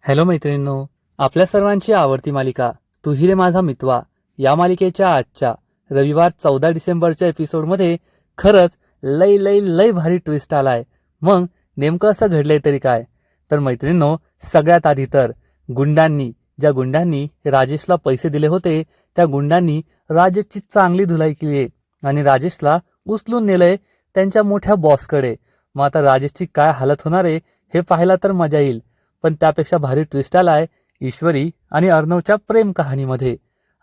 Hello मैत्रिणींनो, आपल्या सर्वांची आवडती मालिका तू ही रे माझा मितवा या मालिकेच्या आजच्या रविवार 14 डिसेंबरच्या एपिसोडमध्ये खरंच लय लय लय भारी ट्विस्ट आलाय. मग नेमकं असं घडलंय तरी काय? तर मैत्रिणींनो, सगळ्यात आधी तर ज्या गुंडांनी राजेशला पैसे दिले होते त्या गुंडांनी राजेशची चांगली धुलाई केली आहे आणि राजेशला उचलून नेलंय त्यांच्या मोठ्या बॉसकडे. मग आता राजेशची काय हालत होणार आहे हे पाहायला तर मजा येईल. पण त्यापेक्षा भारी ट्विस्ट आलाय ईश्वरी आणि अर्णवच्या प्रेम कहाणीमध्ये.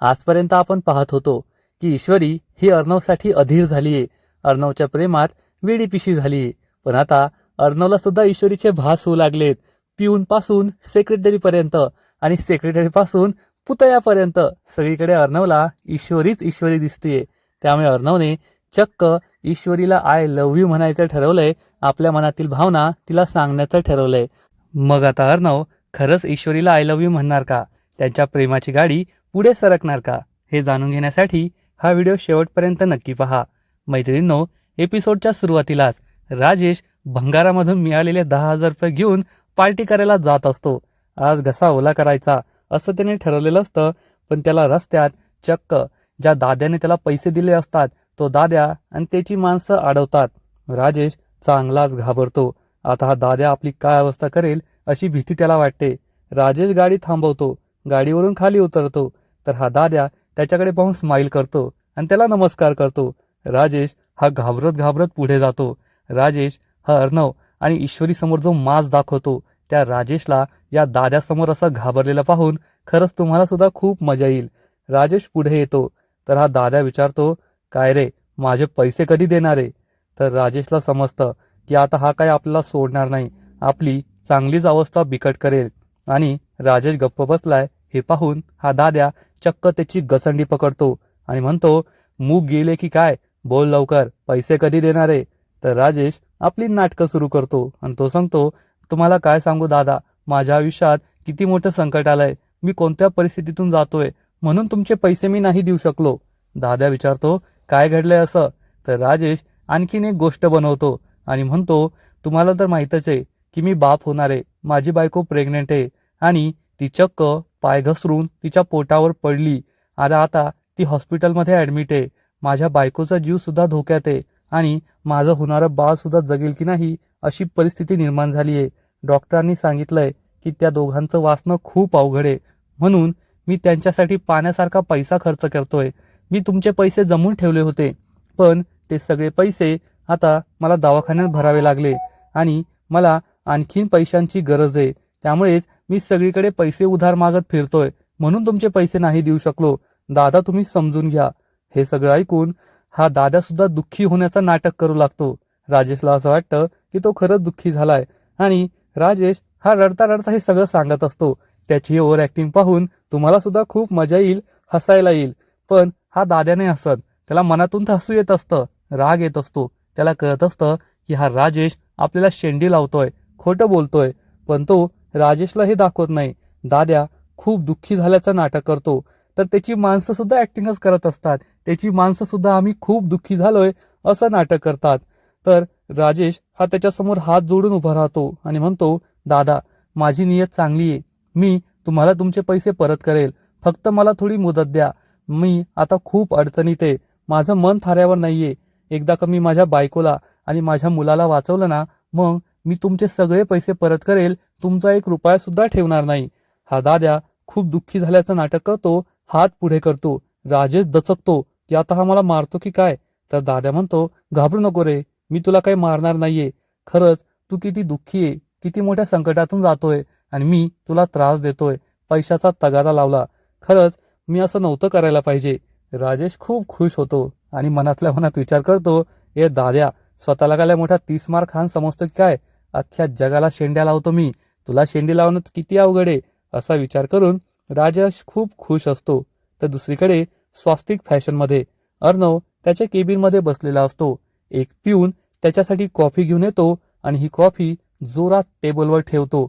आजपर्यंत आपण पाहत होतो की ईश्वरी ही अर्णवसाठी अधीर झालीये, अर्णवच्या प्रेमात वेडीपिशी झालीये. पण आता अर्णवला सुद्धा ईश्वरीचे भास होऊ लागलेत. पिऊन पासून सेक्रेटरी पर्यंत आणि सेक्रेटरी पासून पुतळ्यापर्यंत सगळीकडे अर्णवला ईश्वरीच ईश्वरी दिसतीये. त्यामुळे अर्णवने चक्क ईश्वरीला आय लव्ह यू म्हणायचं ठरवलंय, आपल्या मनातील भावना तिला सांगण्याचं ठरवलंय. मग आता अर्णव खरंच ईश्वरीला आय लव्ह यू म्हणणार का? त्यांच्या प्रेमाची गाडी पुढे सरकणार का? हे जाणून घेण्यासाठी हा व्हिडिओ शेवटपर्यंत नक्की पहा. मैत्रिणींनो, एपिसोडच्या सुरुवातीलाच राजेश भंगारामधून मिळालेले 10,000 रुपये घेऊन पार्टी करायला जात असतो. आज घसा ओला करायचा असं त्याने ठरवलेलं असतं. पण त्याला रस्त्यात चक्क ज्या दाद्याने त्याला पैसे दिले असतात तो दाद्या आणि त्याची माणसं अडवतात. राजेश चांगलाच घाबरतो. आता हा दाद्या आपली काय अवस्था करेल अशी भीती त्याला वाटते. राजेश गाडी थांबवतो, गाडीवरून खाली उतरतो, तर हा दाद्या त्याच्याकडे पाहून स्माईल करतो आणि त्याला नमस्कार करतो. राजेश हा घाबरत घाबरत पुढे जातो. राजेश हा अर्णव आणि ईश्वरी समोर जो माज दाखवतो त्या राजेशला या दाद्यासमोर असं घाबरलेलं पाहून खरंच तुम्हाला सुद्धा खूप मजा येईल. राजेश पुढे येतो तर हा दाद्या विचारतो, काय रे, माझे पैसे कधी देणार आहे? तर राजेशला समजतं की आता हा काय आपल्याला सोडणार नाही, आपली चांगलीच अवस्था बिकट करेल. आणि राजेश गप्प बसलाय हे पाहून हा दाद्या चक्क त्याची गचंडी पकडतो आणि म्हणतो, मूग गेले की काय, बोल लवकर, पैसे कधी देणार आहे? तर राजेश आपली नाटकं सुरू करतो आणि तो सांगतो, तुम्हाला काय सांगू दादा, माझ्या आयुष्यात किती मोठं संकट आलंय, मी कोणत्या परिस्थितीतून जातोय, म्हणून तुमचे पैसे मी नाही देऊ शकलो. दाद्या विचारतो, काय घडलंय असं? तर राजेश आणखीन एक गोष्ट बनवतो आणि म्हणतो, तुम्हाला तर माहीतच आहे की मी बाप होणार आहे, माझी बायको प्रेग्नेंट आहे आणि ती चक्क पाय घसरून तिच्या पोटावर पडली. आता ती हॉस्पिटलमध्ये ॲडमिट आहे. माझ्या बायकोचा जीव सुद्धा धोक्यात आहे आणि माझं होणारं बाळ सुद्धा जगेल की नाही अशी परिस्थिती निर्माण झाली आहे. डॉक्टरांनी सांगितलंय की त्या दोघांचं वाचणं खूप अवघड आहे, म्हणून मी त्यांच्यासाठी पाण्यासारखा पैसा खर्च करतोय. मी तुमचे पैसे जमून ठेवले होते, पण ते सगळे पैसे आता मला दवाखान्यात भरावे लागले आणि मला आणखीन पैशांची गरज आहे. त्यामुळेच मी सगळीकडे पैसे उधार मागत फिरतोय, म्हणून तुमचे पैसे नाही देऊ शकलो. दादा, तुम्ही समजून घ्या. हे सगळं ऐकून हा दादा सुद्धा दुःखी होण्याचं नाटक करू लागतो. राजेशला असं वाटतं की तो खरंच दुःखी झालाय आणि राजेश हा रडता रडता हे सगळं सांगत असतो. त्याची ओव्हर ऍक्टिंग पाहून तुम्हाला सुद्धा खूप मजा येईल, हसायला येईल. पण हा दाद्याने हसत, त्याला मनातून हसू येत असतं, राग येत असतो. त्याला कळत असतं की हा राजेश आपल्याला शेंडी लावतोय, खोटं बोलतोय. पण तो राजेशला हे दाखवत नाही. दाद्या खूप दुःखी झाल्याचं नाटक करतो, तर त्याची माणसं सुद्धा ऍक्टिंगच करत असतात. त्याची माणसं सुद्धा आम्ही खूप दुःखी झालोय असं नाटक करतात. तर राजेश हा त्याच्यासमोर हात जोडून उभा राहतो आणि म्हणतो, दादा, माझी नियत चांगली आहे, मी तुम्हाला तुमचे पैसे परत करेल, फक्त मला थोडी मुदत द्या. मी आता खूप अडचणीत आहे, माझं मन थाऱ्यावर नाहीये. एकदा का मी माझ्या बायकोला आणि माझ्या मुलाला वाचवलं ना, मग मी तुमचे सगळे पैसे परत करेल, तुमचा 1 रुपया सुद्धा ठेवणार नाही. हा दाद्या खूप दुःखी झाल्याचं नाटक करतो, हात पुढे करतो. राजेश दचकतो की आता हा मला मारतो की काय? तर दाद्या म्हणतो, घाबरू नको रे, मी तुला काही मारणार नाहीये. खरंच तू किती दुःखी आहे, किती मोठ्या संकटातून जातोय आणि मी तुला त्रास देतोय, पैशाचा तगादा लावला. खरंच मी असं नव्हतं करायला पाहिजे. राजेश खूप खुश होतो आणि मनातल्या मनात विचार करतो, ए दाद्या, स्वतःला काय मोठा 30 मार खान समजतो की काय? अख्ख्या जगाला शेंड्या लावतो मी, तुला शेंडी लावणं किती अवघड आहे, असा विचार करून राजेश खूप खुश असतो. तर दुसरीकडे स्वास्तिक फॅशनमध्ये अर्णव त्याच्या केबिनमध्ये बसलेला असतो. एक पिऊन त्याच्यासाठी कॉफी घेऊन येतो आणि ही कॉफी जोरात टेबलवर ठेवतो.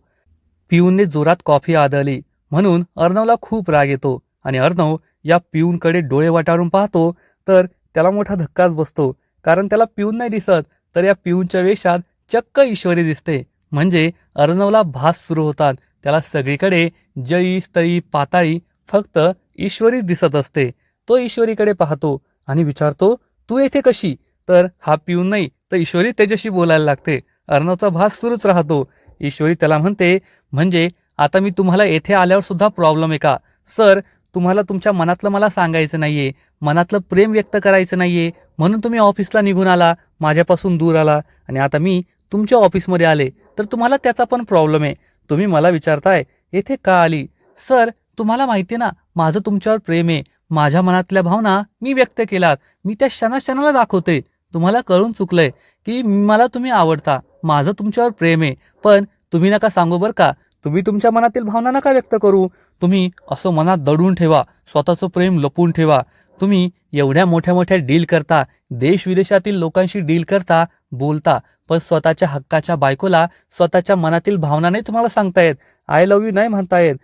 पिऊनने जोरात कॉफी आदळली म्हणून अर्णवला खूप राग येतो आणि अर्णव या पिऊनकडे डोळे वटारून पाहतो तर त्याला मोठा धक्काच बसतो. कारण त्याला पिऊन नाही दिसत, तर या पिऊनच्या वेशात चक्क ईश्वरी दिसते. म्हणजे अर्णवला भास सुरू होतात. त्याला सगळीकडे जळी स्थळी पाताळी फक्त ईश्वरीच दिसत असते. तो ईश्वरीकडे पाहतो आणि विचारतो, तू येथे कशी? तर हा पिऊन नाही तर ईश्वरी त्याच्याशी बोलायला लागते. अर्णवचा भास सुरूच राहतो. ईश्वरी त्याला म्हणते, म्हणजे आता मी तुम्हाला येथे आल्यावर सुद्धा प्रॉब्लेम आहे का? सर, तुम्हाला तुमच्या मनातलं मला सांगायचं नाहीये, मनातलं प्रेम व्यक्त करायचं नाहीये, म्हणून तुम्ही ऑफिसला निघून आला, माझ्यापासून दूर आला आणि आता मी तुमच्या ऑफिसमध्ये आले तर तुम्हाला त्याचा पण प्रॉब्लेम आहे. तुम्ही मला विचारताय येथे का आली? सर, तुम्हाला माहिती ना माझं तुमच्यावर प्रेम आहे. माझ्या मनातल्या भावना मी व्यक्त केलात, मी त्या क्षणाक्षणाला दाखवते. तुम्हाला कळून चुकलंय की मला तुम्ही आवडता, माझं तुमच्यावर प्रेम आहे. पण तुम्ही नका सांगू बरं का, तुम्ही तुमच्या मनातील भावना नका व्यक्त करू. तुम्ही असं मनात दडून ठेवा, स्वतःचं प्रेम लपवून ठेवा. तुम्ही एवढ्या मोठ्या मोठ्या डील करता, देश विदेशातील लोकांशी डील करता, बोलता, पण स्वतःच्या हक्काच्या बायकोला स्वतःच्या मनातील भावना नाही तुम्हाला सांगतायत, आय लव्ह यू नाही म्हणतायत.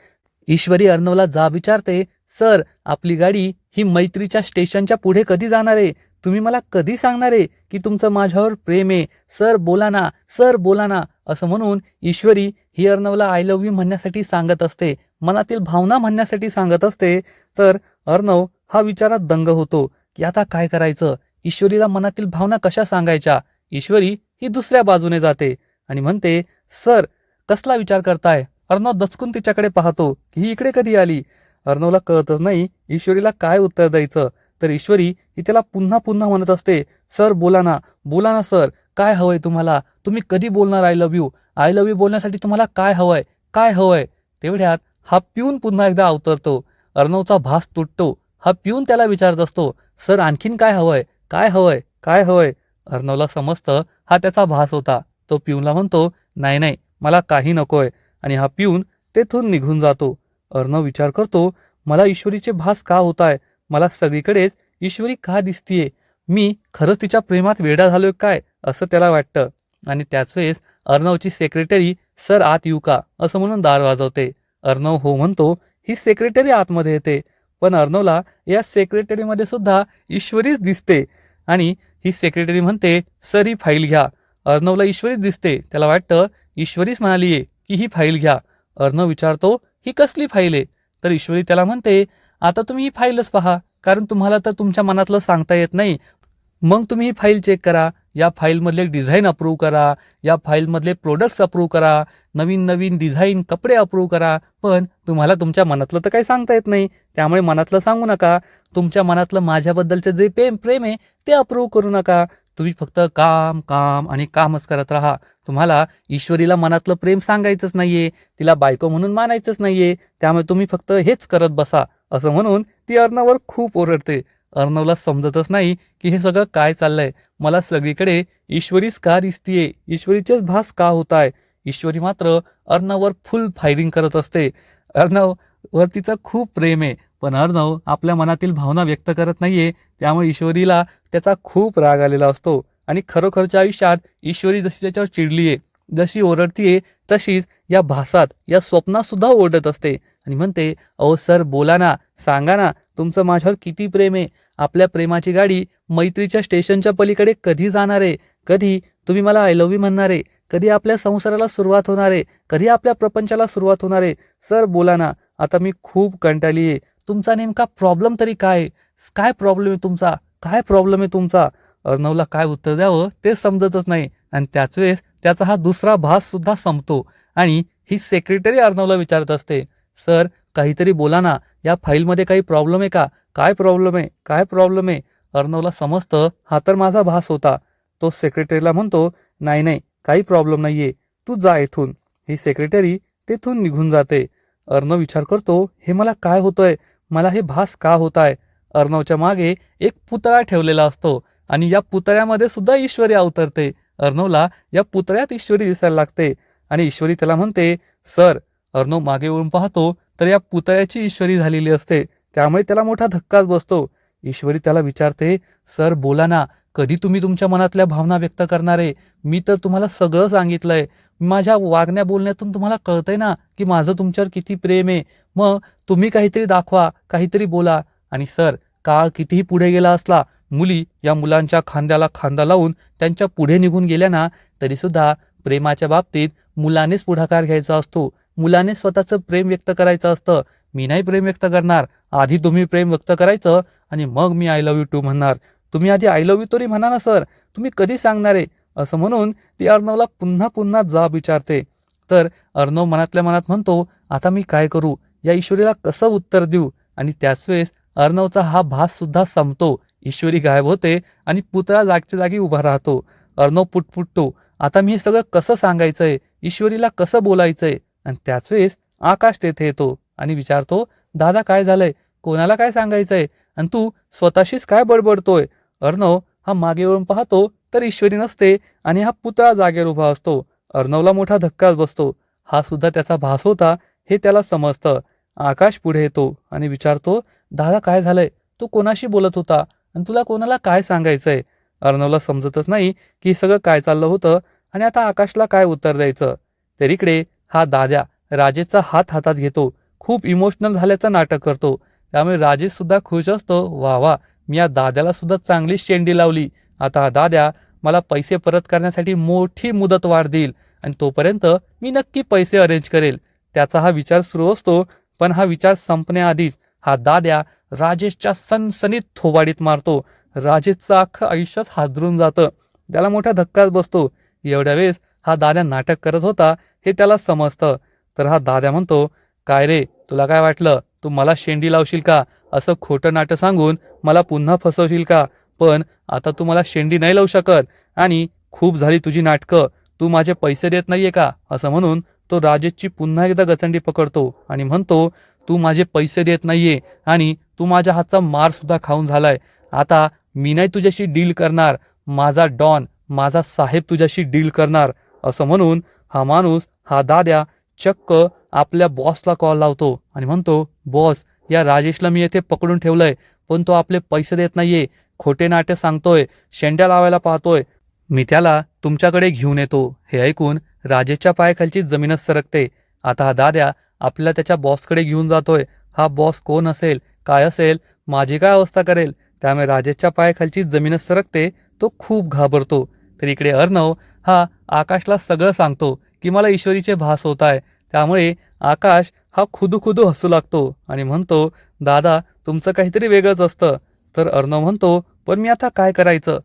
ईश्वरी अर्णवला जाब विचारते, सर, आपली गाडी ही मैत्रीच्या स्टेशनच्या पुढे कधी जाणार आहे? तुम्ही मला कधी सांगणार आहे की तुमचं माझ्यावर प्रेम आहे? सर बोला ना, सर बोला ना. असं म्हणून ईश्वरी ही अर्णवला आय लव्ह यू म्हणण्यासाठी सांगत असते, मनातील भावना म्हणण्यासाठी सांगत असते. तर अर्णव हा विचारात दंग होतो की आता काय करायचं, ईश्वरीला मनातील भावना कशा सांगायच्या. ईश्वरी ही दुसऱ्या बाजूने जाते आणि म्हणते, सर, कसला विचार करताय? अर्णव दचकून तिच्याकडे पाहतो की ही इकडे कधी आली. अर्णवला कळतच नाही ईश्वरीला काय उत्तर द्यायचं. तर ईश्वरी ही त्याला पुन्हा पुन्हा म्हणत असते, सर बोला ना, बोला ना सर, काय हवंय तुम्हाला? तुम्ही कधी बोलणार I love you? I love you बोलण्यासाठी तुम्हाला काय हवंय, काय हवंय? तेवढ्यात हा पिऊन पुन्हा एकदा अवतरतो. अर्णवचा भास तुटतो. हा पिऊन त्याला विचारत असतो, सर आणखीन काय हवंय, काय हवंय, काय हवंय? अर्णवला समजतं हा त्याचा भास होता. तो पिऊनला म्हणतो, नाही नाही, मला काही नकोय, आणि हा पिऊन तेथून निघून जातो. अर्णव विचार करतो, मला ईश्वरीचे भास का होताय? मला सगळीकडेच ईश्वरी का दिसतीये? मी खरंच तिच्या प्रेमात वेडा झालोय काय, असं त्याला वाटतं. आणि त्याच वेळेस अर्णवची सेक्रेटरी, सर आत येऊ का, असं म्हणून दार वाजवते. अर्णव हो म्हणतो. ही सेक्रेटरी आतमध्ये येते, पण अर्णवला या सेक्रेटरीमध्ये सुद्धा ईश्वरीच दिसते. आणि ही सेक्रेटरी म्हणते, सर ही फाईल घ्या. अर्णवला ईश्वरीच दिसते. त्याला वाटतं ईश्वरीच म्हणालीये की ही फाईल घ्या. अर्णव विचारतो, ही कसली फाईल आहे? तर ईश्वरी त्याला म्हणते, आता तुम्ही ही फाईलच पहा, कारण तुम्हाला तर तुमच्या मनातलं सांगता येत नाही. मग तुम्ही ही फाईल चेक करा, या फाईलमधले डिझाईन अप्रूव्ह करा, या फाईलमधले प्रोडक्ट्स अप्रूव्ह करा, नवीन नवीन डिझाईन कपडे अप्रूव्ह करा. पण तुम्हाला तुमच्या मनातलं तर काही सांगता येत नाही, त्यामुळे मनातलं सांगू नका. तुमच्या मनातलं माझ्याबद्दलचं जे प्रेम आहे ते अप्रूव्ह करू नका. तुम्ही फक्त काम काम आणि कामच करत राहा. तुम्हाला ईश्वरीला मनातलं प्रेम सांगायचंच नाहीये, तिला बायको म्हणून मानायचंच नाहीये, त्यामुळे तुम्ही फक्त हेच करत बसा. असं म्हणून ती अर्णववर खूप ओरडते. अर्णवला समजतच नाही की हे सगळं काय चाललंय. मला सगळीकडे ईश्वरीच का दिसतीये, ईश्वरीचेच भास का होताय. ईश्वरी मात्र अर्णववर फुल फायरिंग करत असते. अर्णववर तिचं खूप प्रेम आहे, पण अर्णव आपल्या मनातील भावना व्यक्त करत नाहीये, त्यामुळे ईश्वरीला त्याचा खूप राग आलेला असतो. आणि खरोखरच्या आयुष्यात ईश्वरी जशी त्याच्यावर चिडलीये, जशी ओरडतीये, तशीच या भासात, या स्वप्नात सुद्धा ओरडत असते आणि म्हणते, अहो सर बोला ना, सांगा ना, तुमचं माझ्यावर किती प्रेम आहे? आपल्या प्रेमाची गाडी मैत्रीच्या स्टेशनच्या पलीकडे कधी जाणार आहे? कधी तुम्ही मला आय लव्ह यू म्हणणार आहे? कधी आपल्या संसाराला सुरुवात होणार आहे? कधी आपल्या प्रपंचाला सुरुवात होणार आहे? सर बोला ना, आता मी खूप कंटाळली आहे. तुमचा नेमका प्रॉब्लेम तरी काय? काय प्रॉब्लेम आहे तुमचा? काय प्रॉब्लेम आहे तुमचा? अर्णवला काय उत्तर द्यावं ते समजतच नाही. आणि त्याच वेळेस त्याचा हा दुसरा भास सुद्धा संपतो आणि ही सेक्रेटरी अर्णवला विचारत असते, सर काहीतरी बोला ना, या फाईलमध्ये काही प्रॉब्लेम आहे का? काय प्रॉब्लेम आहे, काय प्रॉब्लेम आहे? अर्णवला समजतं हा तर माझा भास होता. तो सेक्रेटरीला म्हणतो, नाही नाही, काही प्रॉब्लेम नाहीये, तू जा इथून. ही सेक्रेटरी तिथून निघून जाते. अर्णव विचार करतो, हे मला काय होतंय, मला हे भास का होताय? अर्णवच्या मागे एक पुतळा ठेवलेला असतो आणि या पुतळ्यामध्ये सुद्धा ईश्वरी अवतरते. अर्णवला या पुतळ्यात ईश्वरी दिसायला लागते आणि ईश्वरी त्याला म्हणते, सर. अर्णव मागे वळून पाहतो तर या पुतळ्याची ईश्वरी झालेली असते, त्यामुळे त्याला मोठा धक्काच बसतो. ईश्वरी त्याला विचारते, सर बोला ना, कधी तुम्ही तुमच्या मनातल्या भावना व्यक्त करणार आहे? मी तर तुम्हाला सगळं सांगितलंय. माझ्या वागण्या बोलण्यातून तुम्हाला कळतंय ना की माझं तुमच्यावर किती प्रेम आहे. मग तुम्ही काहीतरी दाखवा, काहीतरी बोला. आणि सर, काळ कितीही पुढे गेला असला, मुली या मुलांच्या खांद्याला खांदा लावून त्यांच्या पुढे निघून गेल्या ना, तरी सुद्धा प्रेमाच्या बाबतीत मुलानेच पुढाकार घ्यायचा असतो. मुलाने स्वतःचं प्रेम व्यक्त करायचं असतं. मी नाही प्रेम व्यक्त करणार, आधी तुम्ही प्रेम व्यक्त करायचं आणि मग मी आय लव्ह यू टू म्हणणार. तुम्ही आधी आय लव्ह यू तरी म्हणा ना सर, तुम्ही कधी सांगणार आहे? असं म्हणून ती अर्णवला पुन्हा पुन्हा जाब विचारते. तर अर्णव मनातल्या मनात म्हणतो, आता मी काय करू, या ईश्वरीला कसं उत्तर देऊ? आणि त्याच वेळेस अर्णवचा हा भास सुद्धा संपतो. ईश्वरी गायब होते आणि पुतळा जागच्या जागी उभा राहतो. अर्णव पुटपुटतो, आता मी हे सगळं कसं सांगायचंय, ईश्वरीला कसं बोलायचंय? आणि त्याच वेळेस आकाश तेथे येतो आणि विचारतो, दादा काय झालंय, कोणाला काय सांगायचंय आणि तू स्वतःशीच काय बडबडतोय? अर्णव हा मागे वळून पाहतो तर ईश्वरी नसते आणि हा पुतळा जागेवर उभा असतो. अर्णवला मोठा धक्काच बसतो. हा सुद्धा त्याचा भास होता हे त्याला समजतं. आकाश पुढे येतो आणि विचारतो, दादा काय झालंय, तू कोणाशी बोलत होता आणि तुला कोणाला काय सांगायचंय? अर्णवला समजतच नाही की सगळं काय चाललं होतं आणि आता आकाशला काय उत्तर द्यायचं. तर इकडे हा दाद्या राजेशचा हात हातात घेतो, खूप इमोशनल झाल्याचं नाटक करतो. त्यामुळे राजेश सुद्धा खुश असतो, वा वा, मी या दाद्याला सुद्धा चांगली शेंडी लावली. आता हा दाद्या मला पैसे परत करण्यासाठी मोठी मुदतवाढ देईल आणि तोपर्यंत मी नक्की पैसे अरेंज करेल. त्याचा हा विचार सुरू असतो, पण हा विचार संपण्याआधीच हा दाद्या राजेशच्या सनसनीत थोबाडीत मारतो. राजेशचं अख्खं आयुष्यच हादरून जातं. त्याला मोठा धक्काच बसतो. एवढ्या वेळेस हा दाद्या नाटक करत होता हे त्याला समजतं. तर हा दाद्या म्हणतो, काय रे, तुला काय वाटलं तू मला शेंडी लावशील का? असं खोटं नाटं सांगून मला पुन्हा फसवशील का? पण आता तू मला शेंडी नाही लावू शकत आणि खूप झाली तुझी नाटकं. तू माझे पैसे देत नाहीये का? असं म्हणून तो राजेशची पुन्हा एकदा गचंडी पकडतो आणि म्हणतो, तू माझे पैसे देत नाहीये आणि तू माझ्या हातचा मार सुद्धा खाऊन झालाय. आता मी नाही तुझ्याशी डील करणार, माझा डॉन, माझा साहेब तुझ्याशी डील करणार. असं म्हणून हा माणूस, हा दाद्या चक्क आपल्या बॉसला कॉल लावतो आणि म्हणतो, बॉस, या राजेशला मी येथे पकडून ठेवलंय, पण तो आपले पैसे देत नाहीये, खोटे नाटे सांगतोय, शेंड्या लावायला पाहतोय. मी त्याला तुमच्याकडे घेऊन येतो. हे ऐकून राजेशच्या पायाखालची जमीनच सरकते. आता हा दाद्या आपल्याला त्याच्या बॉसकडे घेऊन जातोय. हा बॉस कोण असेल, काय असेल, माझी काय अवस्था करेल? त्यामुळे राजेशच्या पायाखालची जमीनच सरकते. तो खूप घाबरतो. तर इकडे अर्णव हा आकाशला सगळं सांगतो की मला ईश्वरीचे भास होत आहे. त्यामुळे आकाश हा खुदू हसू लागतो आणि म्हणतो, दादा तुमचं काहीतरी वेगळंच असतं. तर अर्णव म्हणतो, पण मी आता काय करायचं?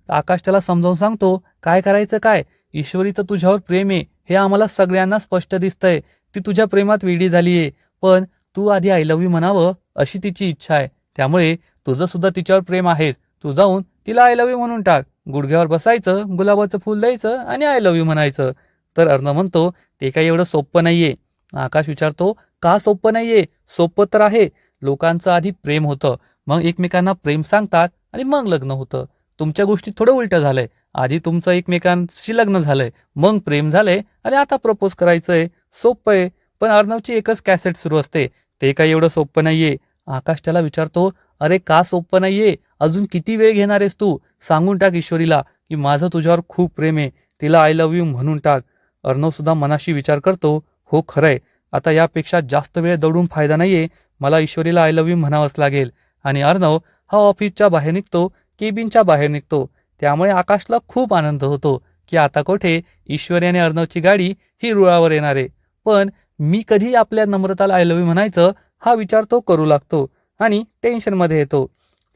आकाश त्याला समजावून सांगतो, काय करायचं काय? ईश्वरीचं तुझ्यावर प्रेम आहे हे आम्हाला सगळ्यांना स्पष्ट दिसतंय. ती तुझ्या प्रेमात वेडी झालीये, पण तू आधी आय लव्ह यू म्हणावं अशी तिची इच्छा आहे. त्यामुळे तुझं सुद्धा तिच्यावर प्रेम आहेच. तू जाऊन तिला आय लव्ह यू म्हणून टाक. गुडघ्यावर बसायचं, गुलाबाचं फुल द्यायचं आणि आय लव्ह यू म्हणायचं. तर अर्णव म्हणतो, ते काही एवढं सोपं नाहीये. आकाश विचारतो, का सोपं नाहीये? सोपं तर आहे. लोकांचं आधी प्रेम होतं, मग एकमेकांना प्रेम सांगतात आणि मग लग्न होतं. तुमच्या गोष्टीत थोडं उलटं झालंय. आधी तुमचं एकमेकांशी लग्न झालंय, मग प्रेम झालंय आणि आता प्रपोज करायचंय. सोपं आहे. पण अर्णवची एकच कॅसेट सुरू असते, ते काही एवढं सोपं नाहीये. आकाश त्याला विचारतो, अरे का सोपं नाहीये? अजून किती वेळ घेणार आहेस तू? सांगून टाक ईश्वरीला की माझं तुझ्यावर खूप प्रेम आहे, तिला आय लव्ह यू म्हणून टाक. अर्णव सुद्धा मनाशी विचार करतो, हो खरंय, आता यापेक्षा जास्त वेळ दौडून फायदा नाहीये. मला ईश्वरीला आय लव्ह यू म्हणावंच लागेल. आणि अर्णव हा ऑफिसच्या बाहेर निघतो, केबिनच्या बाहेर निघतो. त्यामुळे आकाशला खूप आनंद होतो की आता कोठे ईश्वरी आणि अर्णवची गाडी ही रुळावर येणार आहे. पण मी कधी आपल्या नम्रताला आय लव्ह यू म्हणायचं हा विचार तो करू लागतो आणि टेन्शनमध्ये येतो.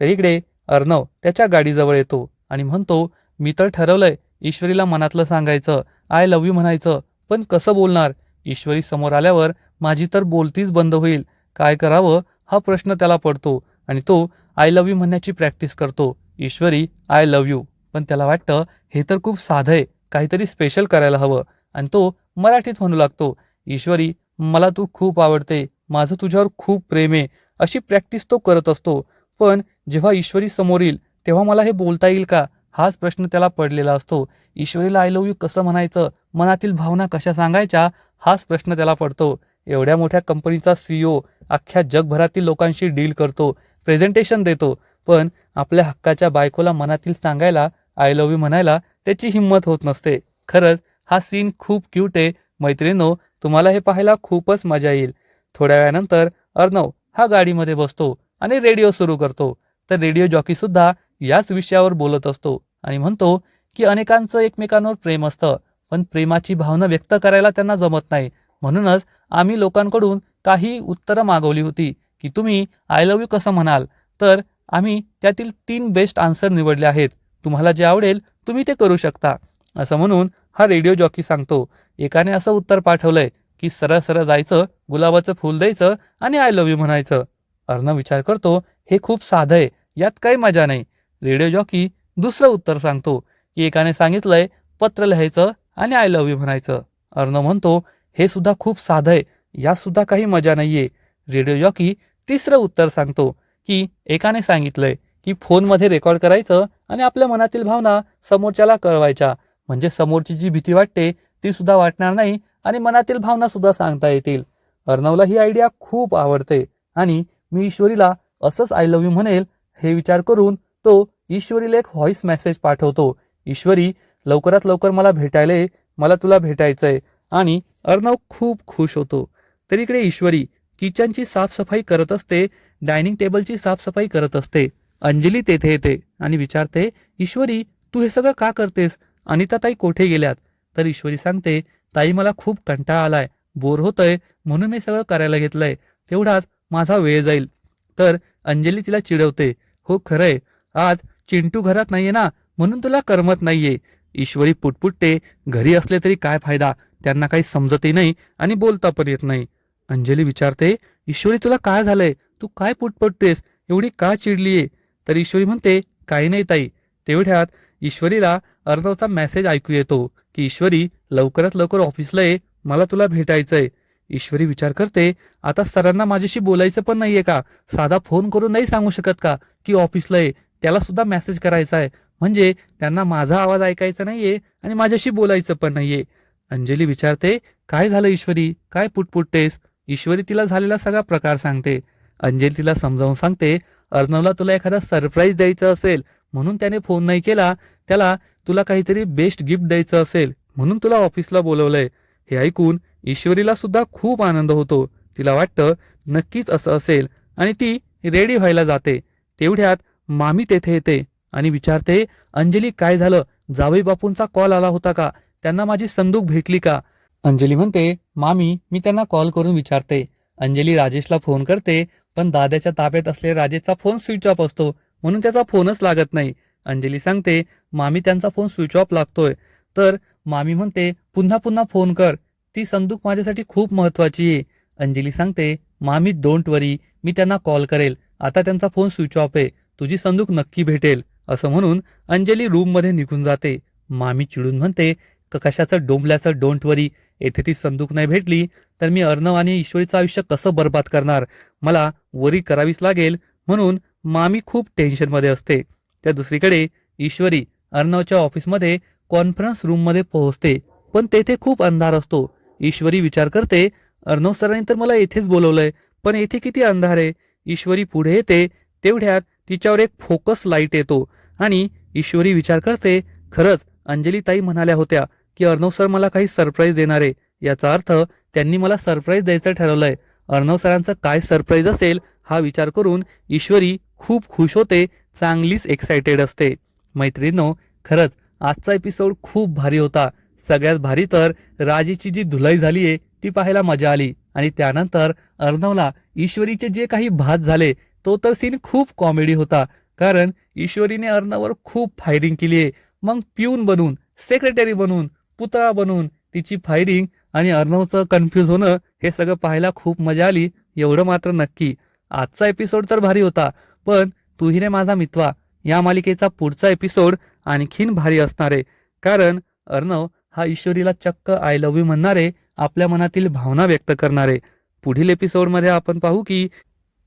तर इकडे अर्णव त्याच्या गाडीजवळ येतो आणि म्हणतो, मी तर ठरवलंय ईश्वरीला मनातलं सांगायचं, आय लव्ह यू म्हणायचं, पण कसं बोलणार? ईश्वरी समोर आल्यावर माझी तर बोलतीच बंद होईल. काय करावं हा प्रश्न त्याला पडतो आणि तो आय लव्ह यू म्हणण्याची प्रॅक्टिस करतो. ईश्वरी आय लव्ह यू. पण त्याला वाटतं हे तर खूप साधं आहे, काहीतरी स्पेशल करायला हवं आणि तो मराठीत म्हणू लागतो, ईश्वरी मला तू खूप आवडते, माझं तुझ्यावर खूप प्रेम आहे. अशी प्रॅक्टिस तो करत असतो. पण जेव्हा ईश्वरी समोर येईल तेव्हा मला हे बोलता येईल का हाच प्रश्न त्याला पडलेला असतो. ईश्वरीला आय लव्ह यू कसं म्हणायचं, मनातील भावना कशा सांगायच्या हाच प्रश्न त्याला पडतो. एवढ्या मोठ्या कंपनीचा CEO अख्ख्या जगभरातील लोकांशी डील करतो, प्रेझेंटेशन देतो, पण आपल्या हक्काच्या बायकोला मनातील सांगायला, आय लव्ह यू म्हणायला त्याची हिंमत होत नसते. खरंच हा सीन खूप क्यूट आहे. मैत्रिणींनो, तुम्हाला हे पाहायला खूपच मजा येईल. थोड्या वेळानंतर अर्णव हा गाडीमध्ये बसतो आणि रेडिओ सुरू करतो. तर रेडिओ जॉकी सुद्धा याच विषयावर बोलत असतो आणि म्हणतो की अनेकांचं एकमेकांवर प्रेम असतं, पण प्रेमाची भावना व्यक्त करायला त्यांना जमत नाही. म्हणूनच आम्ही लोकांकडून काही उत्तरं मागवली होती की तुम्ही आय लव्ह यू कसं म्हणाल, तर आम्ही त्यातील 3 बेस्ट आन्सर निवडले आहेत. तुम्हाला जे आवडेल तुम्ही ते करू शकता. असं म्हणून हा रेडिओ जॉकी सांगतो. एकाने असं उत्तर पाठवलंय की सरळ सरळ जायचं, गुलाबाचं फूल द्यायचं आणि आय लव्ह यू म्हणायचं. अर्णव विचार करतो, हे खूप साधं आहे, यात काही मजा नाही. रेडिओ जॉकी दुसरं उत्तर सांगतो की एकाने सांगितलंय पत्र लिहायचं आणि आय लव्ह यू म्हणायचं. अर्णव म्हणतो, हे सुद्धा खूप साधं आहे, यात सुद्धा काही मजा नाहीये. रेडिओ जॉकी तिसरं उत्तर सांगतो की एकाने सांगितलंय की फोनमध्ये रेकॉर्ड करायचं आणि आपल्या मनातील भावना समोरच्याला कळवायच्या, म्हणजे समोरची जी भीती वाटते ती सुद्धा वाटणार नाही आणि मनातील भावना सुद्धा सांगता येतील. अर्णवला ही आयडिया खूप आवडते आणि मी ईश्वरीला असंच आय लव्ह यू म्हणेल हे विचार करून तो ईश्वरीला एक व्हॉइस मेसेज पाठवतो. ईश्वरी, लवकरात लवकर मला भेटायला ये, मला तुला भेटायचंय. आणि अर्णव खूप खुश होतो. तर इकडे ईश्वरी किचनची साफसफाई करत असते, डायनिंग टेबलची साफसफाई करत असते. अंजली तेथे येते आणि विचारते, ईश्वरी तू हे सगळं का करतेस? अनिता ताई कोठे गेल्यात? तर ईश्वरी सांगते, ताई मला खूप कंटाळा आलाय, बोर होतंय, म्हणून मी सगळं करायला घेतलंय, तेवढाच माझा वेळ जाईल. तर अंजली तिला चिडवते, हो खरंय, आज चिंटू घरात नाहीये ना, म्हणून तुला करमत नाहीये. ईश्वरी पुटपुटते, घरी असले तरी काय फायदा, त्यांना काही समजतही नाही आणि बोलता पण येत नाही. अंजली विचारते, ईश्वरी तुला काय झालंय, तू काय पुटपुटतेस, एवढी का चिडलीये? तर ईश्वरी म्हणते, काही नाही ताई. तेवढ्यात ईश्वरीला अर्णवचा मेसेज ऐकू येतो की ईश्वरी लवकरात लवकर ऑफिसला ये, मला तुला भेटायचंय. ईश्वरी विचार करते, आता सरांना माझ्याशी बोलायचं पण नाहीये का? साधा फोन करून नाही सांगू शकत का की ऑफिसला ये? त्याला सुद्धा मेसेज करायचा आहे, म्हणजे त्यांना माझा आवाज ऐकायचा नाहीये आणि माझ्याशी बोलायचं पण नाहीये. अंजली विचारते, काय झालं ईश्वरी, काय पुटपुटतेस? ईश्वरी तिला झालेला सगळा प्रकार सांगते. अंजली तिला समजावून सांगते, अर्णवला तुला एखादा सरप्राईज द्यायचं असेल म्हणून त्याने फोन नाही केला, त्याला तुला काहीतरी बेस्ट गिफ्ट द्यायचं असेल म्हणून तुला ऑफिसला बोलवलंय. हे ऐकून ईश्वरीला सुद्धा खूप आनंद होतो. तिला वाटतं नक्कीच असं असेल आणि ती रेडी व्हायला जाते. तेवढ्यात मामी तेथे येते आणि विचारते, अंजली काय झालं, जावई बापूंचा कॉल आला होता का, त्यांना माझी संदूक भेटली का? अंजली म्हणते, मामी मी त्यांना कॉल करून विचारते. अंजली राजेशला फोन करते, पण दादाच्या ताब्यात असलेल्या राजेशचा फोन स्विच ऑफ असतो, म्हणून त्याचा फोनच लागत नाही. अंजली सांगते, मामी त्यांचा फोन स्विच ऑफ लागतोय. तर मामी म्हणते, पुन्हा पुन्हा फोन कर, ती संदूक माझ्यासाठी खूप महत्वाची आहे. अंजली सांगते, मामी डोंट वरी, मी त्यांना कॉल करेल, आता त्यांचा फोन स्विच ऑफ आहे, तुझी संदूक नक्की भेटेल. असं म्हणून अंजली रूममध्ये निघून जाते. मामी चिडून म्हणते, कशाचं डोंबल्याचं डोंट वरी, येथे ती संदूक नाही भेटली तर मी अर्णव आणि ईश्वरीचं आयुष्य कसं बर्बाद करणार, मला वरी करावीच लागेल. म्हणून मामी खूप टेन्शनमध्ये असते. त्या दुसरीकडे ईश्वरी अर्णवच्या ऑफिसमध्ये कॉन्फरन्स रूममध्ये पोहोचते, पण तेथे खूप अंधार असतो. ईश्वरी विचार करते, अर्णव सरांनी तर मला येथेच बोलवलंय, पण येथे किती अंधार आहे. ईश्वरी पुढे येते. तेवढ्यात तिच्यावर एक फोकस लाईट येतो आणि ईश्वरी विचार करते, खरंच अंजली ताई म्हणाल्या होत्या की अर्णव सर मला काही सरप्राईज देणार आहे, याचा अर्थ त्यांनी मला सरप्राईज द्यायचं ठरवलंय. अर्णव सरांचं काय सरप्राईज असेल हा विचार करून ईश्वरी खूप खुश होते, चांगलीच एक्सायटेड असते. मैत्रिणींनो, खरंच आजचा एपिसोड खूप भारी होता. सगळ्यात भारी तर राजेची जी धुलाई झालीये ती पाहायला मजा आली आणि त्यानंतर अर्णवला ईश्वरीचे जे काही भात झाले तो तर सीन खूप कॉमेडी होता, कारण ईश्वरीने अर्णववर खूप फायरिंग केली आहे. मग पिऊन बनून, सेक्रेटरी बनून, पुतळा बनून तिची फायरिंग आणि अर्णवचं कन्फ्यूज होणं हे सगळं पाहायला खूप मजा आली, एवढं मात्र नक्की. आजचा एपिसोड तर भारी होता, पण तू ही रे माझा मितवा या मालिकेचा पुढचा एपिसोड आणखीन भारी असणार आहे, कारण अर्णव हा ईश्वरीला चक्क आय लव्ह यू म्हणणारे, आपल्या मनातील भावना व्यक्त करणारे. पुढील एपिसोडमध्ये आपण पाहू की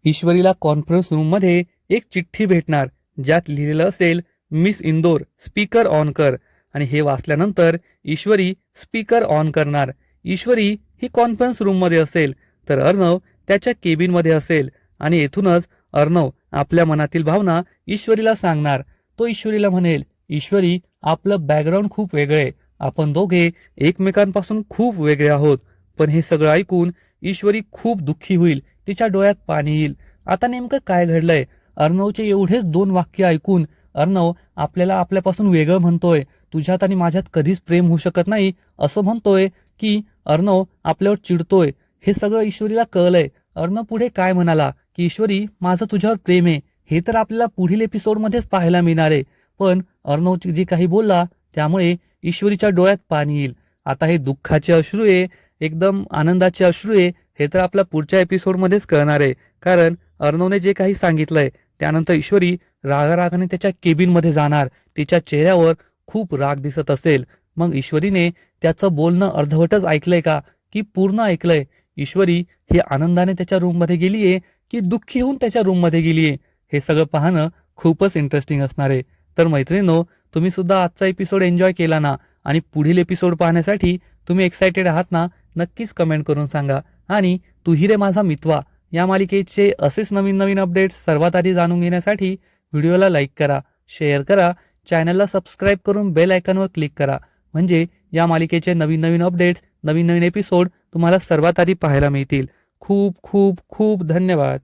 ईश्वरीला कॉन्फरन्स रूममध्ये एक चिठ्ठी भेटणार, ज्यात लिहिलेलं असेल, मिस इंदोर स्पीकर ऑन कर. आणि हे वाचल्यानंतर ईश्वरी स्पीकर ऑन करणार. ईश्वरी ही कॉन्फरन्स रूममध्ये असेल, तर अर्णव त्याच्या केबिनमध्ये असेल आणि येथूनच अर्णव आपल्या मनातील भावना ईश्वरीला सांगणार. तो ईश्वरीला म्हणेल, ईश्वरी आपलं बॅकग्राऊंड खूप वेगळं आहे, आपण दोघे एकमेकांपासून खूप वेगळे आहोत. पण हे सगळं ऐकून ईश्वरी खूप दुःखी होईल, तिच्या डोळ्यात पाणी येईल. आता नेमकं काय घडलंय? अर्णवचे एवढेच 2 वाक्य ऐकून अर्णव आपल्याला आपल्यापासून वेगळं म्हणतोय, तुझ्यात आणि माझ्यात कधीच प्रेम होऊ शकत नाही असं म्हणतोय, की अर्णव आपल्यावर चिडतोय हे सगळं ईश्वरीला कळलंय. अर्णव पुढे काय म्हणाला की ईश्वरी माझं तुझ्यावर प्रेम आहे हे तर आपल्याला पुढील एपिसोडमध्येच पाहायला मिळणार आहे. पण अर्णव जे काही बोलला त्यामुळे ईश्वरीच्या डोळ्यात पाणी येईल. आता हे दुःखाचे अश्रू आहे एकदम आनंदाचे अश्रू आहे हे तर आपल्या पुढच्या एपिसोडमध्येच कळणार आहे. कारण अर्णवने जे काही सांगितलंय त्यानंतर ईश्वरी रागारागाने त्याच्या केबिनमध्ये जाणार. तिच्या चेहऱ्यावर खूप राग दिसत असेल. मग ईश्वरीने त्याचं बोलणं अर्धवटच ऐकलंय का की पूर्ण ऐकलंय? ईश्वरी ही आनंदाने त्याच्या रूममध्ये गेलीये की दुःखी होऊन त्याच्या रूममध्ये गेलीये? हे सगळं पाहणं खूपच इंटरेस्टिंग असणार आहे. तर मैत्रिणींनो, तुम्ही सुद्धा आजचा एपिसोड एन्जॉय केला ना? आणि पुढील एपिसोड पाहण्यासाठी तुम्ही एक्सायटेड आहात ना? नक्कीच कमेंट करून सांगा. आणि तू ही रे माझा मितवा या मालिकेचे असेच नवीन नवीन अपडेट्स सर्वात आधी जाणून घेण्यासाठी व्हिडिओला लाईक करा, शेअर करा, चॅनलला सबस्क्राईब करून बेल आयकॉनवर क्लिक करा. म्हणजे या मालिकेचे नवीन नवीन अपडेट्स, नवीन नवीन एपिसोड तुम्हाला सर्वात आधी पाहायला मिळतील. खूप खूप खूप धन्यवाद.